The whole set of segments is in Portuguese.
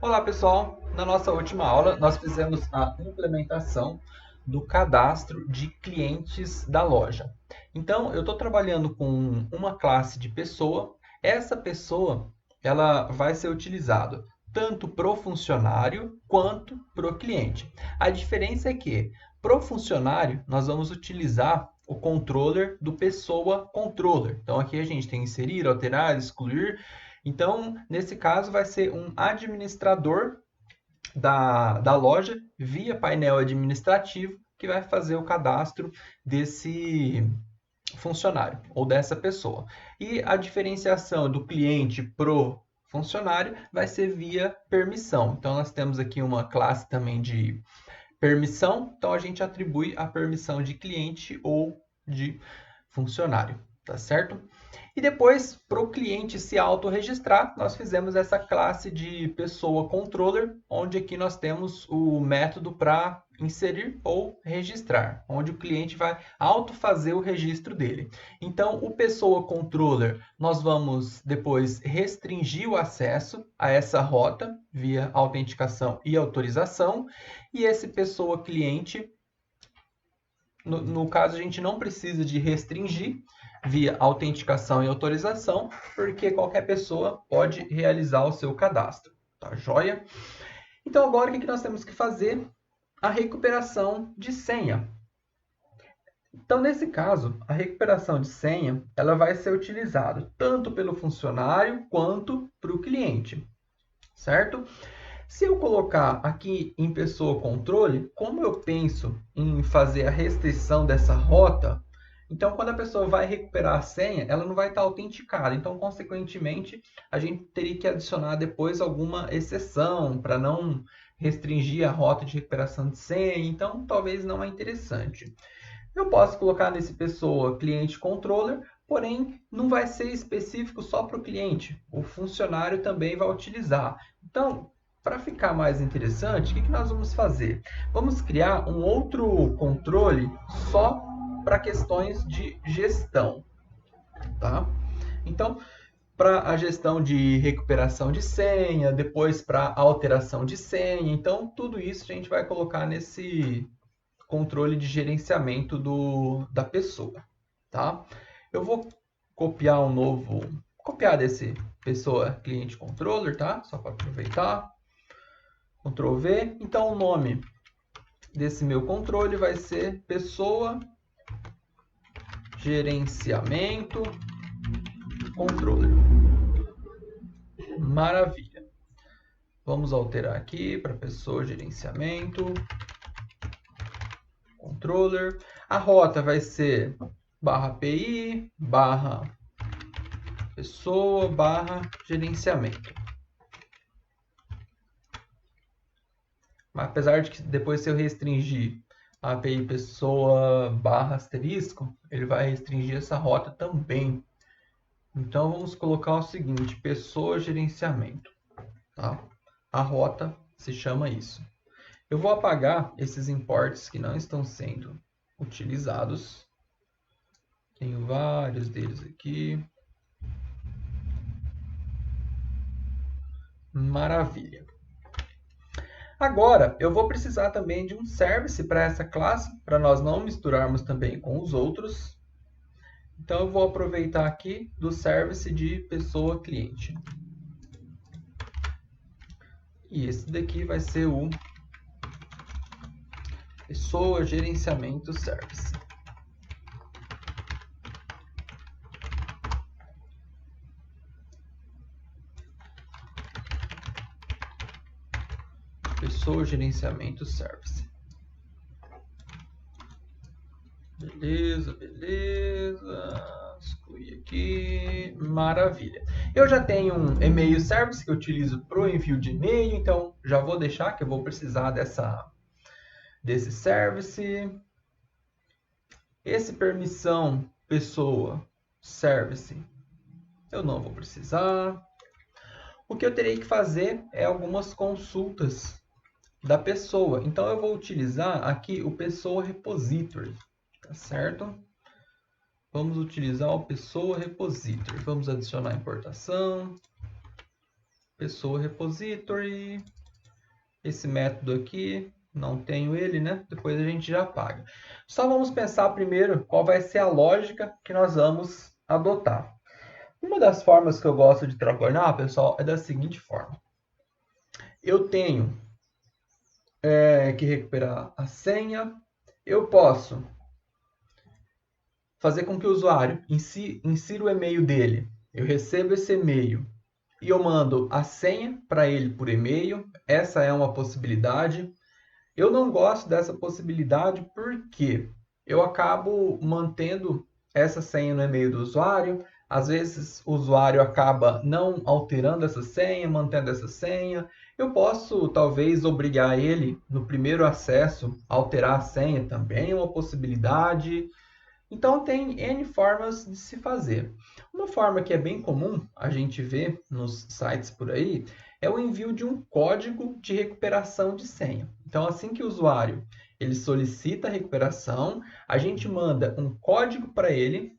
Olá, pessoal! Na nossa última aula, nós fizemos a implementação do cadastro de clientes da loja. Então, eu estou trabalhando com uma classe de pessoa. Essa pessoa, ela vai ser utilizada tanto para o funcionário quanto para o cliente. A diferença é que, para o funcionário, nós vamos utilizar o controller do pessoa controller. Então, aqui a gente tem inserir, alterar, excluir. Então, nesse caso, vai ser um administrador da loja via painel administrativo que vai fazer o cadastro desse funcionário ou dessa pessoa. E a diferenciação do cliente pro funcionário vai ser via permissão. Então, nós temos aqui uma classe também de permissão. Então, a gente atribui a permissão de cliente ou de funcionário, tá certo? E depois, para o cliente se autorregistrar, nós fizemos essa classe de pessoa controller, onde aqui nós temos o método para inserir ou registrar, onde o cliente vai autofazer o registro dele. Então, o pessoa controller, nós vamos depois restringir o acesso a essa rota via autenticação e autorização, e esse pessoa cliente, no caso, a gente não precisa de restringir via autenticação e autorização, porque qualquer pessoa pode realizar o seu cadastro. Tá joia? Então, agora o que nós temos que fazer? A recuperação de senha. Então, nesse caso, a recuperação de senha ela vai ser utilizada tanto pelo funcionário quanto para o cliente, certo? Se eu colocar aqui em pessoa controle, como eu penso em fazer a restrição dessa rota, então quando a pessoa vai recuperar a senha, ela não vai estar autenticada. Então, consequentemente, a gente teria que adicionar depois alguma exceção para não restringir a rota de recuperação de senha. Então, talvez não é interessante. Eu posso colocar nesse pessoa cliente controller, porém não vai ser específico só para o cliente. O funcionário também vai utilizar. Então, para ficar mais interessante, o que nós vamos fazer? Vamos criar um outro controle só para questões de gestão, tá? Então, para a gestão de recuperação de senha, depois para alteração de senha. Então, tudo isso a gente vai colocar nesse controle de gerenciamento da pessoa, tá? Eu vou copiar desse pessoa cliente controller, tá? Só para aproveitar. Ctrl V. Então, o nome desse meu controle vai ser pessoa gerenciamento controller. Maravilha. Vamos alterar aqui para pessoa gerenciamento controller. A rota vai ser /PI, pessoa, gerenciamento. Mas apesar de que depois se eu restringir a API pessoa /asterisco, ele vai restringir essa rota também. Então vamos colocar o seguinte, pessoa gerenciamento. Tá? A rota se chama isso. Eu vou apagar esses imports que não estão sendo utilizados. Tenho vários deles aqui. Maravilha. Agora, eu vou precisar também de um service para essa classe, para nós não misturarmos também com os outros. Então, eu vou aproveitar aqui do service de pessoa cliente. E esse daqui vai ser o pessoa gerenciamento service. Pessoa gerenciamento service. Beleza, beleza. Excluir aqui. Maravilha. Eu já tenho um e-mail service que eu utilizo para o envio de e-mail, então já vou deixar que eu vou precisar desse service. Esse permissão pessoa service eu não vou precisar. O que eu terei que fazer é algumas consultas da pessoa. Então eu vou utilizar aqui o pessoa repository, tá certo? Vamos utilizar o pessoa repository. Vamos adicionar a importação. pessoa repository. Esse método aqui, não tenho ele, né? Depois a gente já apaga. Só vamos pensar primeiro qual vai ser a lógica que nós vamos adotar. Uma das formas que eu gosto de trabalhar, pessoal, é da seguinte forma. Eu tenho que recuperar a senha. Eu posso fazer com que o usuário insira o e-mail dele. Eu recebo esse e-mail e eu mando a senha para ele por e-mail. Essa é uma possibilidade. Eu não gosto dessa possibilidade porque eu acabo mantendo essa senha no e-mail do usuário. Às vezes o usuário acaba não alterando essa senha, mantendo essa senha. Eu posso talvez obrigar ele no primeiro acesso a alterar a senha, também é uma possibilidade. Então tem N formas de se fazer. Uma forma que é bem comum a gente ver nos sites por aí é o envio de um código de recuperação de senha. Então assim que o usuário ele solicita a recuperação, a gente manda um código para ele.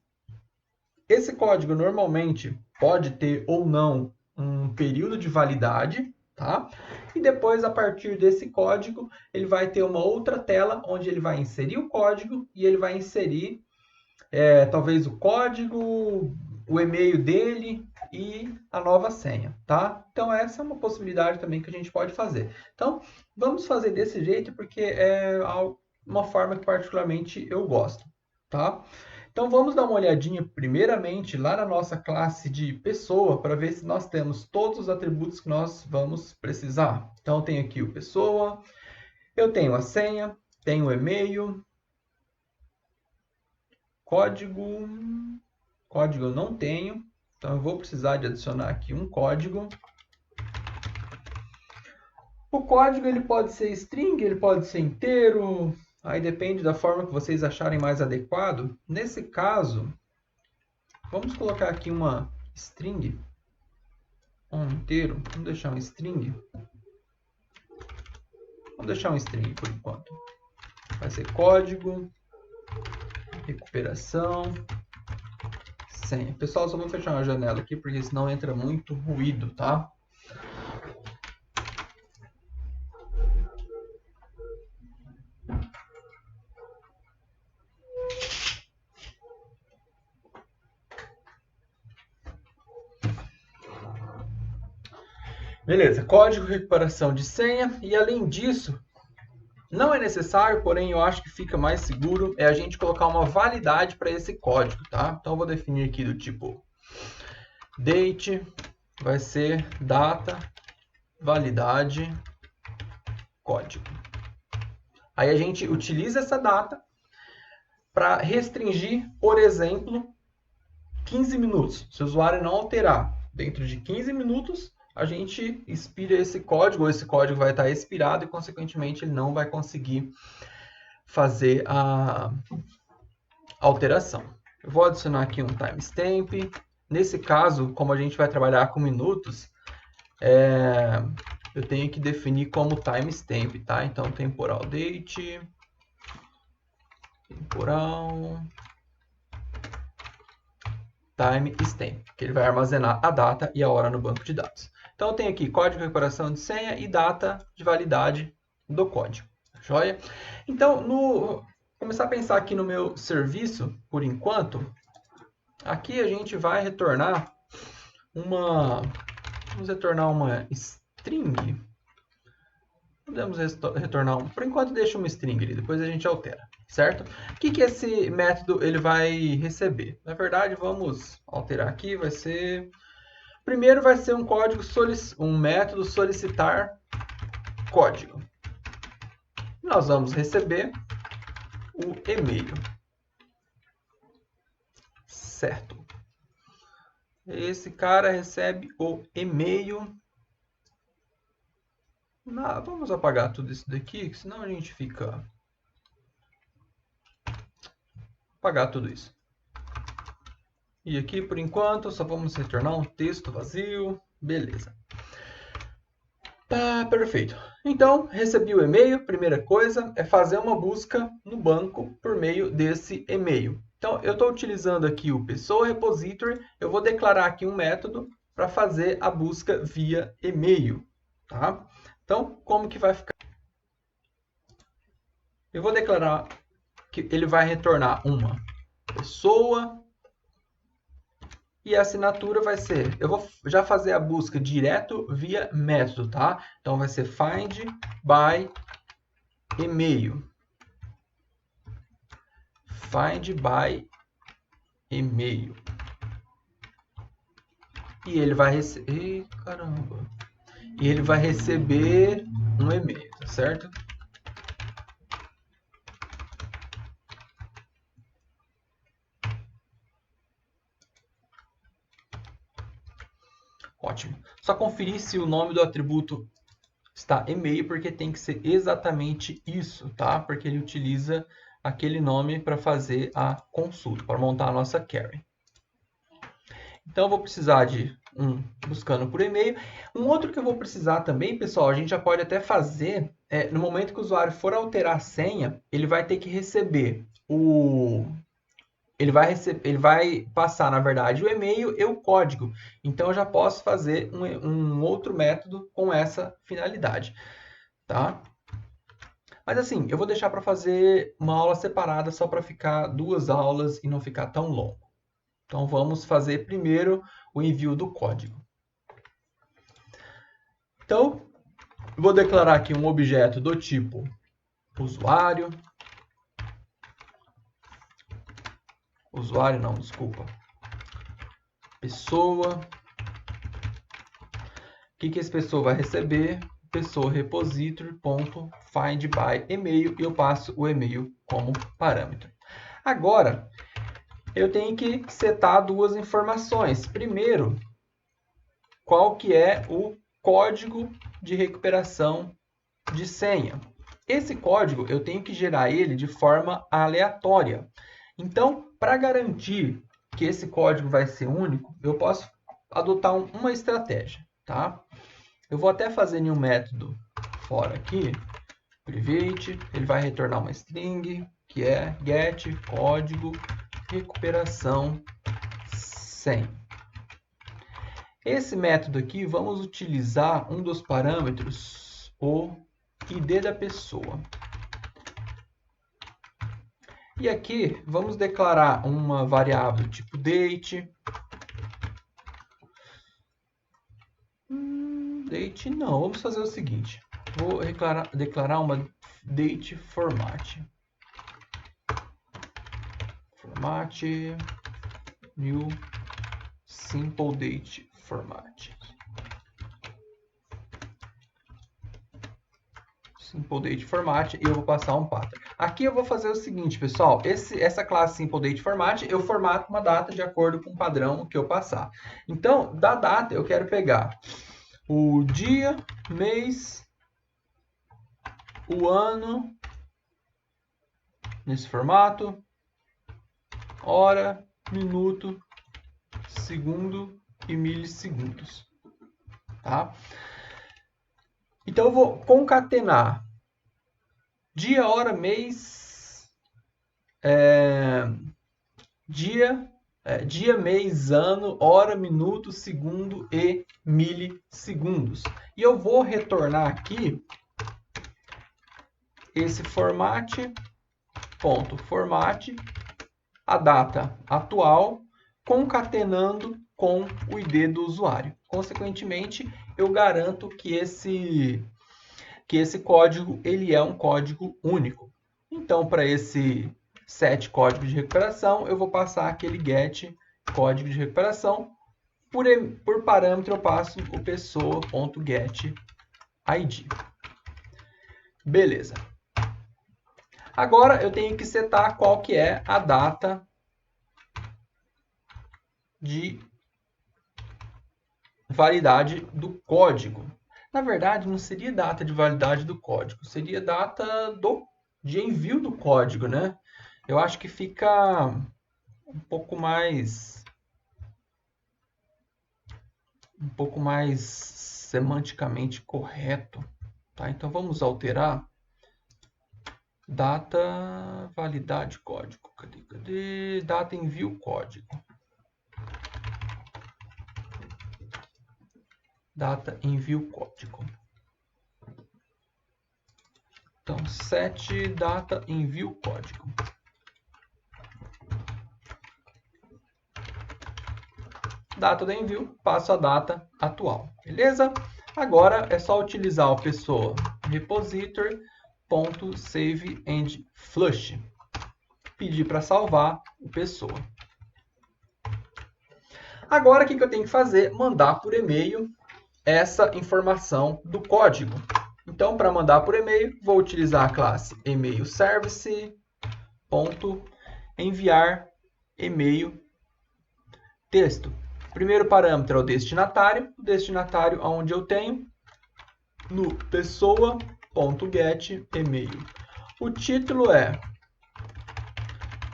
Esse código normalmente pode ter ou não um período de validade, tá? E depois, a partir desse código, ele vai ter uma outra tela onde ele vai inserir o código e ele vai inserir talvez o código, o e-mail dele e a nova senha, tá? Então essa é uma possibilidade também que a gente pode fazer. Então vamos fazer desse jeito porque é uma forma que particularmente eu gosto, tá? Então vamos dar uma olhadinha primeiramente lá na nossa classe de pessoa para ver se nós temos todos os atributos que nós vamos precisar. Então eu tenho aqui o pessoa, eu tenho a senha, tenho o e-mail, código eu não tenho, então eu vou precisar de adicionar aqui um código. O código ele pode ser string, ele pode ser inteiro, aí depende da forma que vocês acharem mais adequado. Nesse caso, vamos colocar aqui uma string, um inteiro, vamos deixar um string. Vamos deixar um string por enquanto. Vai ser código, recuperação, senha. Pessoal, só vou fechar uma janela aqui, porque senão entra muito ruído, tá? Beleza, código, recuperação de senha. E além disso, não é necessário, porém eu acho que fica mais seguro, é a gente colocar uma validade para esse código, tá? Então eu vou definir aqui do tipo date, vai ser data, validade, código. Aí a gente utiliza essa data para restringir, por exemplo, 15 minutos. Se o usuário não alterar dentro de 15 minutos, a gente expira esse código vai estar expirado e, consequentemente, ele não vai conseguir fazer a alteração. Eu vou adicionar aqui um timestamp. Nesse caso, como a gente vai trabalhar com minutos, eu tenho que definir como timestamp, tá? Então, temporal date, temporal timestamp, que ele vai armazenar a data e a hora no banco de dados. Então, eu tenho aqui código de recuperação de senha e data de validade do código. Joia? Então, começar a pensar aqui no meu serviço, por enquanto, aqui a gente vai retornar vamos retornar uma string. Podemos retornar por enquanto deixa uma string ali, depois a gente altera, certo? O que esse método ele vai receber? Na verdade, vamos alterar aqui, primeiro vai ser um método solicitar código. Nós vamos receber o e-mail. Certo. Esse cara recebe o e-mail. Vamos apagar tudo isso daqui, senão a gente fica... Apagar tudo isso. E aqui, por enquanto, só vamos retornar um texto vazio. Beleza. Tá, perfeito. Então, recebi o e-mail. Primeira coisa é fazer uma busca no banco por meio desse e-mail. Então, eu estou utilizando aqui o pessoa repository. Eu vou declarar aqui um método para fazer a busca via e-mail, tá? Então, como que vai ficar? Eu vou declarar que ele vai retornar uma pessoa e a assinatura vai ser... Eu vou já fazer a busca direto via método, tá? Então, vai ser find by e-mail. Find by e-mail. E ele vai receber... Caramba! E ele vai receber um e-mail, tá certo? Ótimo. Só conferir se o nome do atributo está e-mail, porque tem que ser exatamente isso, tá? Porque ele utiliza aquele nome para fazer a consulta, para montar a nossa query. Então, eu vou precisar de buscando por e-mail. Um outro que eu vou precisar também, pessoal, a gente já pode até fazer, no momento que o usuário for alterar a senha, ele vai ter que receber ele vai passar, na verdade, o e-mail e o código. Então, eu já posso fazer um outro método com essa finalidade, tá? Mas assim, eu vou deixar para fazer uma aula separada só para ficar 2 aulas e não ficar tão longo. Então, vamos fazer primeiro o envio do código. Então, vou declarar aqui um objeto do tipo usuário. Usuário não, desculpa. Pessoa. O que esse pessoa vai receber? Pessoa repository.find by e-mail e eu passo o e-mail como parâmetro. Agora, eu tenho que setar 2 informações. Primeiro, qual que é o código de recuperação de senha. Esse código, eu tenho que gerar ele de forma aleatória. Então, para garantir que esse código vai ser único, eu posso adotar uma estratégia, tá? Eu vou até fazer em um método fora aqui, private, ele vai retornar uma string, que é get código recuperação senha. Esse método aqui, vamos utilizar um dos parâmetros, o ID da pessoa. E aqui, vamos declarar uma variável tipo date. Date não, vamos fazer o seguinte. Vou declarar uma date format. Format new simple date format. Simple Date Format e eu vou passar um pattern. Aqui eu vou fazer o seguinte, pessoal. Essa classe Simple Date Format, eu formato uma data de acordo com o padrão que eu passar. Então, da data, eu quero pegar o dia, mês, o ano, nesse formato, hora, minuto, segundo e milissegundos. Tá? Então, eu vou concatenar dia, hora, mês, dia, mês, ano, hora, minuto, segundo e milissegundos. E eu vou retornar aqui esse format, a data atual, concatenando com o ID do usuário. Consequentemente, eu garanto que esse código ele é um código único. Então, para esse set código de recuperação, eu vou passar aquele get código de recuperação. Por parâmetro, eu passo o pessoa.getID. Beleza. Agora, eu tenho que setar qual que é a data de validade do código. Na verdade, não seria data de validade do código, seria data de envio do código, né? Eu acho que fica um pouco mais semanticamente correto, tá? Então vamos alterar data validade código. Cadê? Data envio código. data envio código. Então, set data envio código. Data do envio, passo a data atual. Beleza? Agora é só utilizar o pessoa repository.save and flush. Pedir para salvar o pessoa. Agora o que eu tenho que fazer? Mandar por e-mail essa informação do código. Então, para mandar por e-mail, vou utilizar a classe email service enviar e-mail texto. O primeiro parâmetro é o destinatário onde eu tenho no pessoa.get email. O título é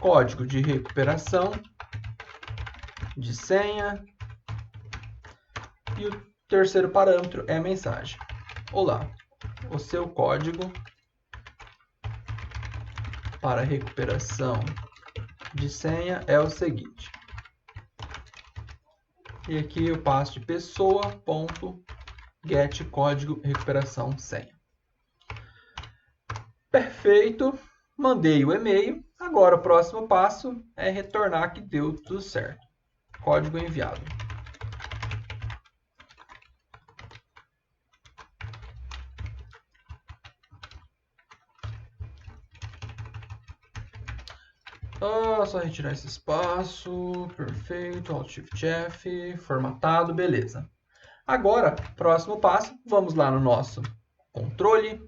código de recuperação de senha e o terceiro parâmetro é a mensagem. Olá, o seu código para recuperação de senha é o seguinte. E aqui eu passo de pessoa.get código recuperação senha. Perfeito. Mandei o e-mail. Agora o próximo passo é retornar que deu tudo certo. Código enviado. Só retirar esse espaço. Perfeito. Alt Shift F. Formatado. Beleza. Agora, próximo passo. Vamos lá no nosso controle.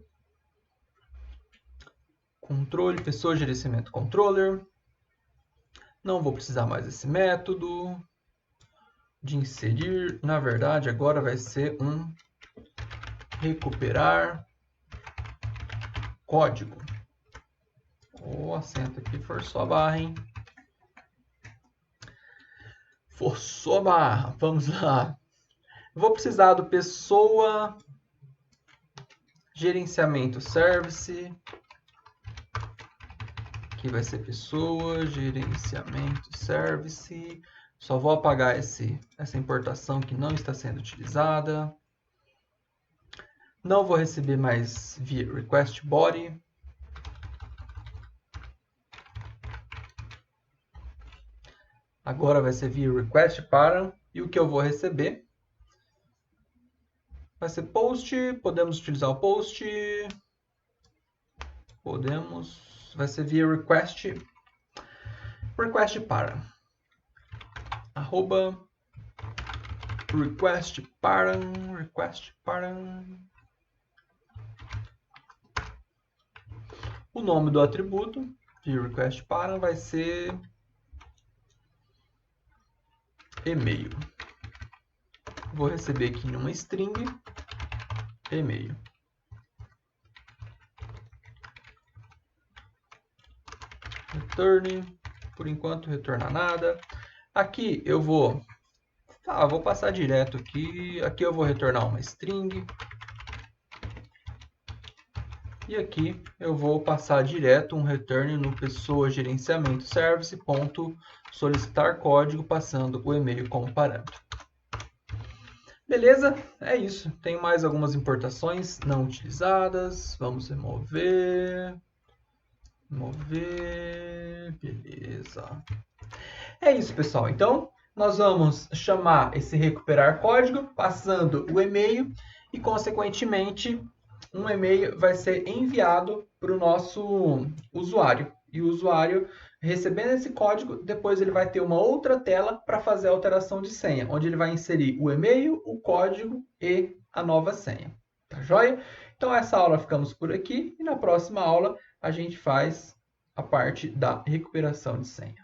Controle, pessoa, gerenciamento, controller. Não vou precisar mais desse método de inserir. Na verdade, agora vai ser um recuperar código. O acento aqui forçou a barra, hein? Forçou a barra. Vamos lá. Vou precisar do pessoa gerenciamento service. Aqui vai ser pessoa gerenciamento service. Só vou apagar essa importação que não está sendo utilizada. Não vou receber mais via request body. Agora vai ser via request para. E o que eu vou receber vai ser post. Podemos utilizar o post. Podemos. Vai ser via request. Request para. Arroba. Request para. O nome do atributo de request para vai ser e-mail. Vou receber aqui numa string e-mail. Return, por enquanto retornar nada. Aqui eu vou passar direto aqui. Aqui eu vou retornar uma string. E aqui eu vou passar direto um return no pessoa gerenciamento service ponto solicitar código passando o e-mail como parâmetro. Beleza? É isso. Tem mais algumas importações não utilizadas. Vamos remover. Beleza. É isso, pessoal. Então, nós vamos chamar esse recuperar código passando o e-mail e, consequentemente, um e-mail vai ser enviado para o nosso usuário. E o usuário, recebendo esse código, depois ele vai ter uma outra tela para fazer a alteração de senha, onde ele vai inserir o e-mail, o código e a nova senha. Tá joia? Então, essa aula ficamos por aqui e na próxima aula a gente faz a parte da recuperação de senha.